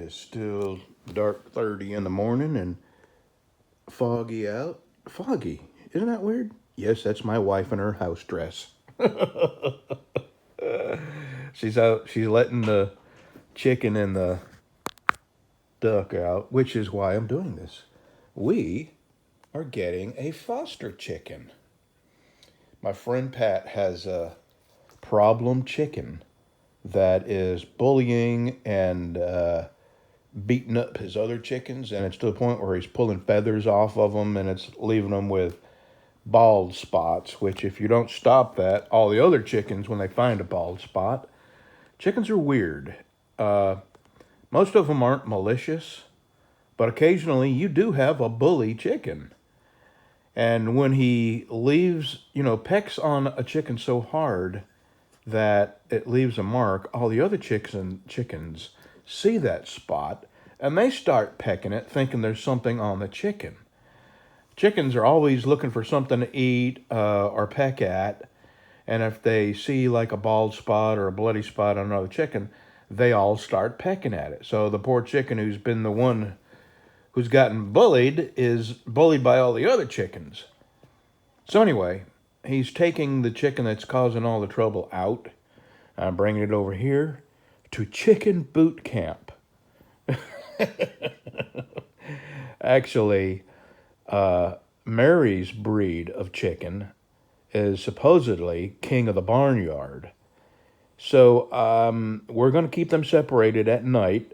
is still dark 30 in the morning and foggy out. Foggy. Isn't that weird? Yes, that's my wife in her house dress. She's out. She's letting the chicken and the duck out, which is why I'm doing this. We are getting a foster chicken. My friend Pat has a problem chicken that is bullying and beating up his other chickens, and it's to the point where he's pulling feathers off of them, and it's leaving them with bald spots, which if you don't stop that, all the other chickens, when they find a bald spot, chickens are weird. Most of them aren't malicious, but occasionally you do have a bully chicken. And when he leaves, pecks on a chicken so hard that it leaves a mark, all the other chickens see that spot and they start pecking it, thinking there's something on the chicken. Chickens are always looking for something to eat or peck at, and if they see like a bald spot or a bloody spot on another chicken, they all start pecking at it. So the poor chicken who's been the one who's gotten bullied is bullied by all the other chickens. So anyway, he's taking the chicken that's causing all the trouble out. I'm bringing it over here to chicken boot camp. Actually, Mary's breed of chicken is supposedly king of the barnyard. So we're going to keep them separated at night,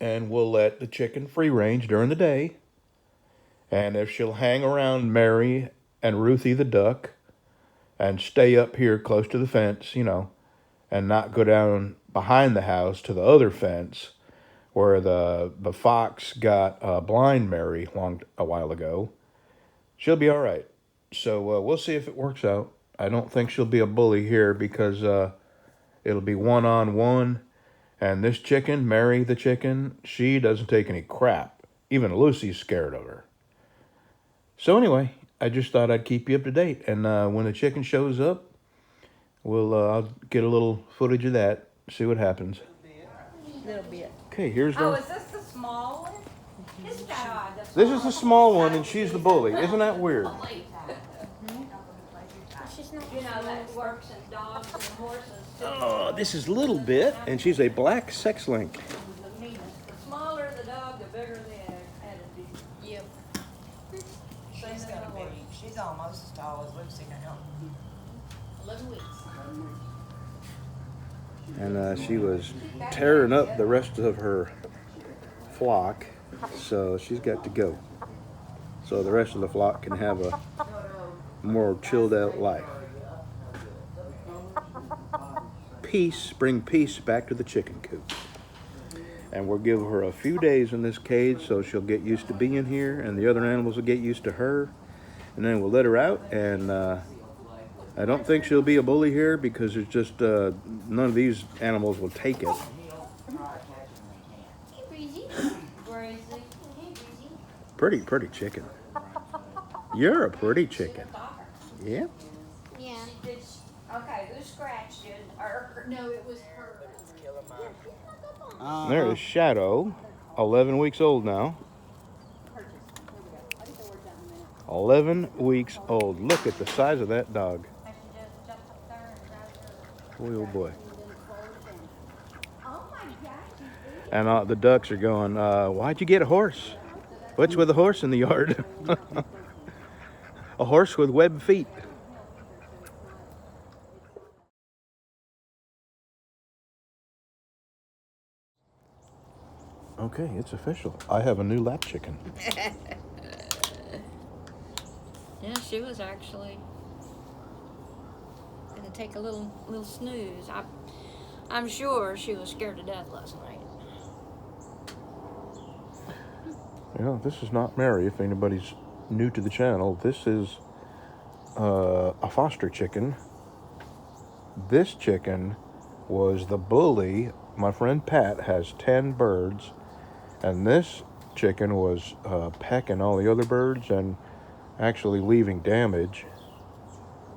and we'll let the chicken free range during the day. And if she'll hang around Mary and Ruthie the duck and stay up here close to the fence, and not go down behind the house to the other fence where the fox got blind Mary a while ago, she'll be all right. So we'll see if it works out. I don't think she'll be a bully here because it'll be one-on-one. And this chicken, Mary the chicken, she doesn't take any crap. Even Lucy's scared of her. So anyway, I just thought I'd keep you up to date. And when the chicken shows up, I'll get a little footage of that, see what happens. Little bit. Okay, here's the... Oh, is this the small one? Isn't that odd? This is the small one, and she's the bully. Isn't that weird? That works in dogs and horses. Oh, this is Little Bit, and she's a black sex link. The smaller the dog, the bigger the attitude. Yep. She's gonna be, she's almost as tall as Lucy now. 11 weeks. And she was tearing up the rest of her flock, so she's got to go. So the rest of the flock can have a more chilled out life. Peace, bring peace back to the chicken coop. And we'll give her a few days in this cage so she'll get used to being here and the other animals will get used to her. And then we'll let her out, and I don't think she'll be a bully here because it's just none of these animals will take it. Hey, Breezy. Breezy. Hey, Breezy. Pretty chicken. You're a pretty chicken. Yeah? Yeah. Okay, who scratched it? Her. No, it was her. There's Shadow, 11 weeks old now. 11 weeks old. Look at the size of that dog. Boy, oh boy. And the ducks are going, why'd you get a horse? What's with a horse in the yard? A horse with webbed feet. Okay, it's official. I have a new lap chicken. Yeah, she was actually gonna take a little snooze. I'm sure she was scared to death last night. Yeah, this is not Mary. If anybody's new to the channel, this is a foster chicken. This chicken was the bully. My friend Pat has 10 birds, and this chicken was pecking all the other birds and actually leaving damage.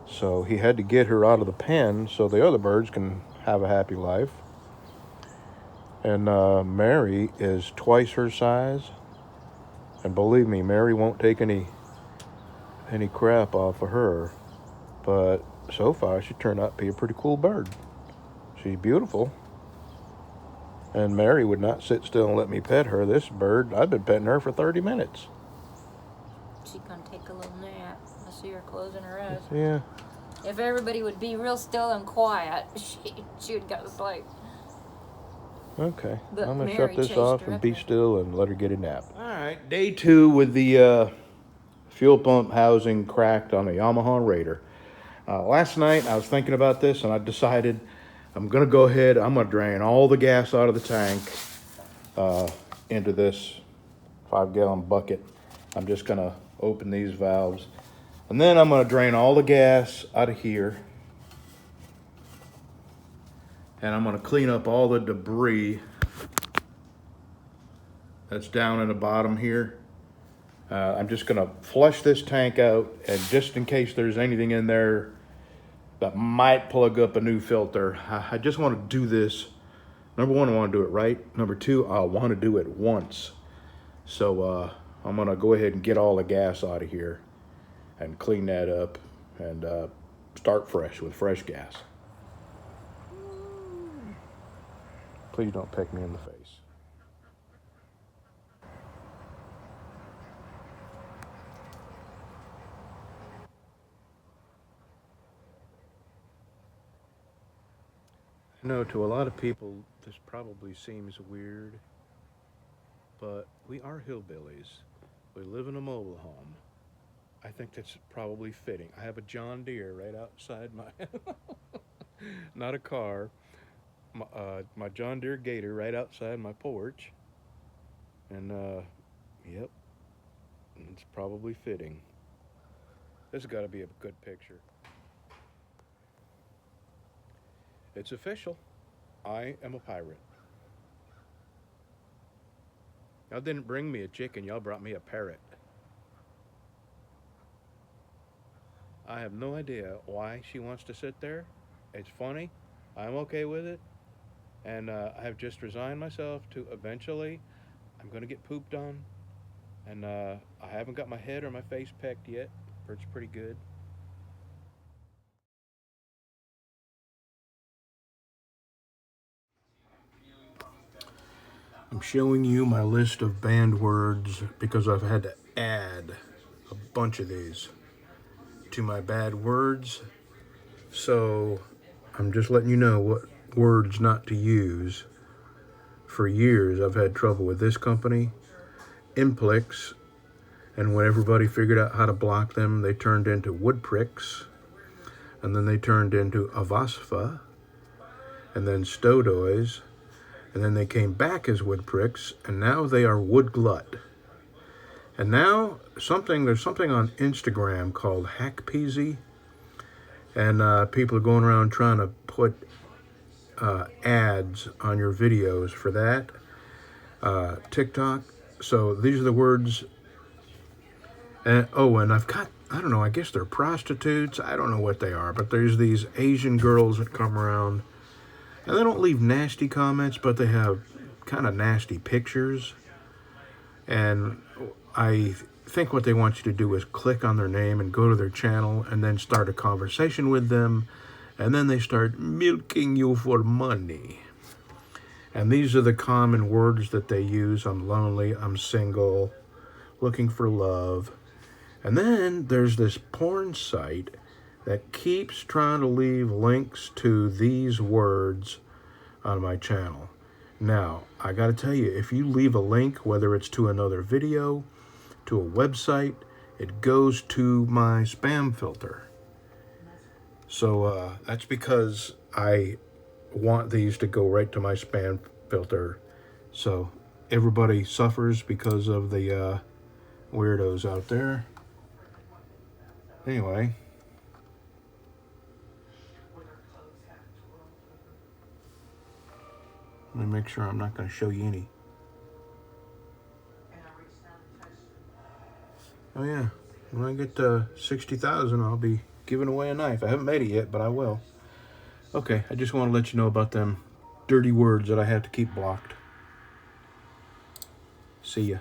So he had to get her out of the pen so the other birds can have a happy life. And Mary is twice her size. And believe me, Mary won't take any crap off of her. But so far, she turned out to be a pretty cool bird. She's beautiful. And Mary would not sit still and let me pet her. This bird, I've been petting her for 30 minutes. She's gonna take a little nap. I see her closing her eyes. Yeah. If everybody would be real still and quiet, she would go to sleep. Okay. But I'm going to Mary shut this chased off her and up be there. still and let her get a nap. All right. Day 2 with the fuel pump housing cracked on a Yamaha Raider. Last night I was thinking about this and I decided I'm going to go ahead. I'm going to drain all the gas out of the tank into this 5-gallon bucket. I'm just going to open these valves. And then I'm going to drain all the gas out of here. And I'm going to clean up all the debris that's down in the bottom here. I'm just going to flush this tank out, and just in case there's anything in there that might plug up a new filter, I just want to do this. Number one, I want to do it right. Number two, I want to do it once. So I'm going to go ahead and get all the gas out of here and clean that up and start fresh with fresh gas. Please don't peck me in the face. I know to a lot of people this probably seems weird, but we are hillbillies. We live in a mobile home. I think that's probably fitting. I have a John Deere right outside my, not a car, my John Deere Gator right outside my porch. And yep, it's probably fitting. This has got to be a good picture. It's official. I am a pirate. Y'all didn't bring me a chicken, y'all brought me a parrot. I have no idea why she wants to sit there. It's funny. I'm okay with it. And I have just resigned myself to eventually I'm going to get pooped on. And I haven't got my head or my face pecked yet, but it's pretty good. I'm showing you my list of banned words because I've had to add a bunch of these to my bad words. So I'm just letting you know what words not to use. For years, I've had trouble with this company, Implix, and when everybody figured out how to block them, they turned into woodpricks, and then they turned into avasfa, and then stodoys, and then they came back as woodpricks, and now they are woodglut. And now there's something on Instagram called hackpeasy, and people are going around trying to put ads on your videos for that. TikTok. So these are the words. And I've got, I don't know, I guess they're prostitutes. I don't know what they are, but there's these Asian girls that come around. And they don't leave nasty comments, but they have kind of nasty pictures. And I think what they want you to do is click on their name and go to their channel and then start a conversation with them. And then they start milking you for money. And these are the common words that they use. I'm lonely, I'm single, looking for love. And then there's this porn site that keeps trying to leave links to these words on my channel. Now, I gotta tell you, if you leave a link, whether it's to another video, to a website, it goes to my spam filter. So that's because I want these to go right to my spam filter. So everybody suffers because of the weirdos out there. Anyway. Let me make sure I'm not going to show you any. Oh yeah, when I get to 60,000, I'll be giving away a knife. I haven't made it yet, but I will. Okay, I just want to let you know about them dirty words that I have to keep blocked. See ya.